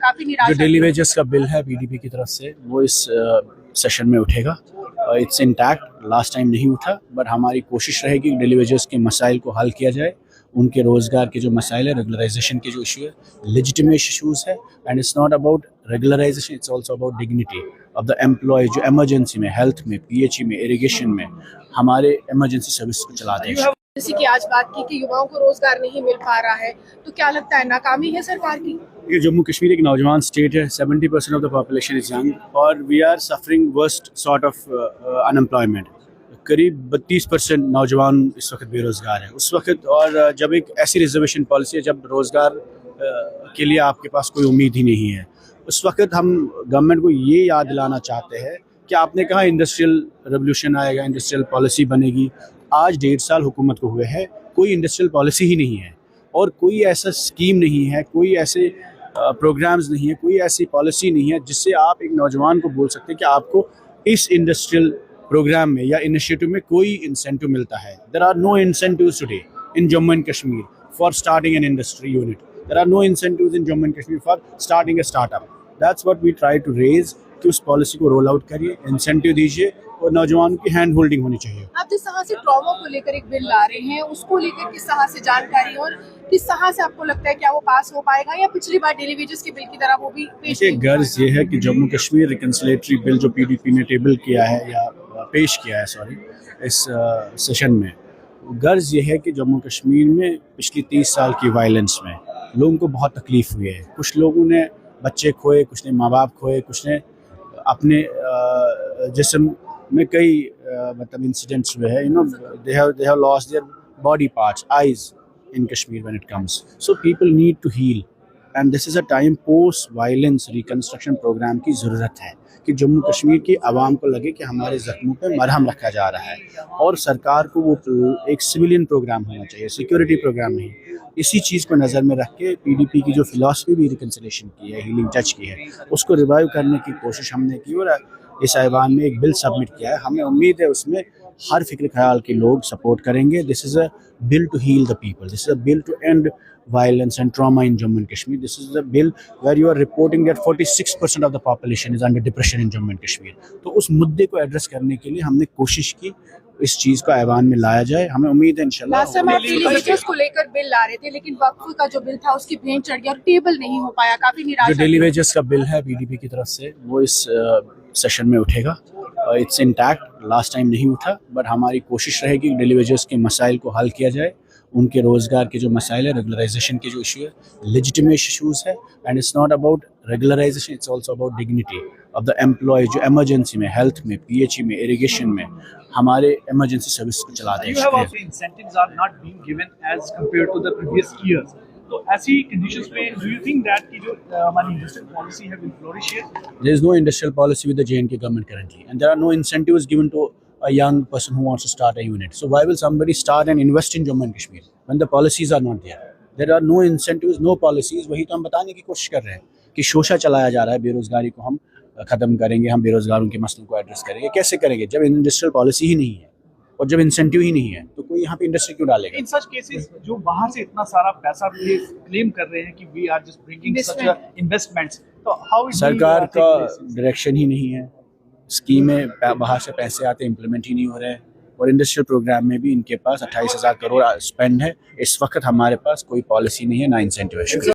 काफी निराशा। जो डेली वेजेस का बिल है पीडीपी की तरफ से वो इस सेशन में उठेगा। इट्स इंटैक्ट, लास्ट टाइम नहीं उठा, बट हमारी कोशिश रहेगी डेली वेजेस के मसाइल को हल किया जाए। उनके रोज़गार के जो मसाइल है, रेगुलराइजेशन के जो इशू है, लेजिटिमेट इशूज़ है, and it's not about regularization, it's also about dignity of the employ जो इमरजेंसी में, हेल्थ में, पीएचई में, इरिगेशन में हमारे इमरजेंसी सर्विस को चलाते हैं। जैसे कि आज बात की कि युवाओं को रोजगार नहीं मिल पा रहा है, तो क्या लगता है नाकामी है सरकार की? ये जम्मू कश्मीर एक नौजवान स्टेट है, 70% of the population is young और we are suffering worst sort of unemployment. करीब 32% नौजवान इस वक्त बेरोज़गार है उस वक्त। और जब एक ऐसी रिजर्वेशन पॉलिसी है, जब रोज़गार के लिए आपके पास कोई उम्मीद ही नहीं है, उस वक्त हम गवर्नमेंट को ये याद दिलाना चाहते हैं कि आपने कहा इंडस्ट्रियल रेवोल्यूशन आएगा, इंडस्ट्रियल पॉलिसी बनेगी। आज 1.5 साल हुकूमत को हुए हैं, कोई इंडस्ट्रियल पॉलिसी ही नहीं है और कोई ऐसा स्कीम नहीं है, कोई ऐसे प्रोग्राम्स नहीं है, कोई ऐसी पॉलिसी नहीं है जिससे आप एक नौजवान को बोल सकते हैं कि आपको इस इंडस्ट्रियल प्रोग्राम में या इनिशिएटिव में कोई इंसेंटिव मिलता है। There are no incentives today in Jammu and Kashmir for starting an industry unit. There are no incentives in Jammu and Kashmir for starting a startup. That's what we try to raise कि उस policy को roll out करिए, incentive दीजिए और नौजवानों की hand holding होनी चाहिए। आप जिस तरह से ट्रॉमा को लेकर एक बिल ला रहे हैं, उसको लेकर किस तरह से जानकारी और किस तरह से आपको लगता है क्या वो पास हो पाएगा या पिछली बार डेली वेजेस के बिल की तरह वो भी पेश नहीं? गर्ज ये है कि जम्मू कश्मीर रिकन्सिलेटरी बिल जो पीडीपी ने टेबल किया है या पेश किया है इस सेशन में, गर्ज ये है कि जम्मू कश्मीर में पिछली 30 साल की वायलेंस में लोगों को बहुत तकलीफ हुई है। कुछ लोगों ने बच्चे खोए, कुछ ने माँ बाप खोए, कुछ ने अपने जिस्म में कई मतलब इंसिडेंट्स हुए हैं। They have lost their body parts, eyes in Kashmir when it comes. So people need to heal and this is a time post violence reconstruction program की ज़रूरत है कि जम्मू कश्मीर की आवाम को लगे कि हमारे ज़ख्मों पे मरहम रखा जा रहा है और सरकार को वो एक सिविलियन प्रोग्राम होना चाहिए, सिक्योरिटी प्रोग्राम नहीं। इसी चीज़ को नज़र में रख के पीडीपी की जो फिलॉसफी भी रिकन्सिलेशन की है, हीलिंग टच की है, उसको रिवाइव करने की कोशिश हमने की और इस ऐवान में एक बिल सबमिट किया है। हमें उम्मीद है उसमें हर फिक्र ख्याल के लोग सपोर्ट करेंगे। This is a bill to heal the people, this is a bill to end violence and trauma in Jammu and Kashmir. This is the bill where you are reporting that 46% of the population is under depression in Jammu and Kashmir. तो उस मुद्दे को address करने के लिए हमने कोशिश की इस चीज़ को ऐवान में लाया जाए। हमें उम्मीद है इंशाल्लाह। लास्ट टाइम आप डेली वेजेस को लेकर बिल ला रहे थे लेकिन वक्फ का जो बिल था उसकी भेंट चढ़ गया और टेबल नहीं हो पाया, काफी निराशा। जो डेली वेजेस का बिल है पीडीपी की तरफ से वो इस सेशन में उठेगा। इट्स इंटैक्ट, लास्ट टाइम नहीं उठा, बट हमारी कोशिश रहेगी डेली वेजेस के मसाइल को हल किया जाए। उनके रोज़गार के जो मसाइल है, रेगुलराइजेशन के जो इशू है, लेजिटिमेट इशूज़ है, and it's not about regularization, it's also about dignity of the employ जो इमरजेंसी में, हेल्थ में, पीएचई में, इरिगेशन में हमारे इमरजेंसी सर्विस को चलाते हैं। तो ऐसी कंडीशंस में डू यू थिंक दैट कि जो हमारी इंडस्ट्रियल पॉलिसी है will flourish here? There is no industrial policy with the JNK government currently, and there are no incentives given to a young person who wants to start a unit. So why will somebody start and invest in Jammu and Kashmir when the policies are not there? There are no incentives, no policies. वही तो हम बताने की कोशिश कर रहे हैं कि शोषा चलाया जा रहा है, बेरोजगारी को हम खत्म करेंगे, हम बेरोजगारों के मसलों को एड्रेस करेंगे। कैसे करेंगे जब इंडस्ट्रियल पॉलिसी ही नहीं है और जब इंसेंटिव ही नहीं है तो कोई यहाँ पे इंडस्ट्री क्यों डालेगा? इन सच केसेस जो बाहर से इतना सारा पैसा क्लेम कर रहे हैं कि we are just bringing such investments, तो हाउ सरकार का डायरेक्शन ही नहीं है, स्कीमें बाहर से पैसे आते इम्प्लीमेंट ही नहीं हो रहे हैं और इंडस्ट्रियल प्रोग्राम में भी इनके पास 28,000 करोड़ स्पेंड है। इस वक्त हमारे पास कोई पॉलिसी नहीं है, ना इंसेंटिव है।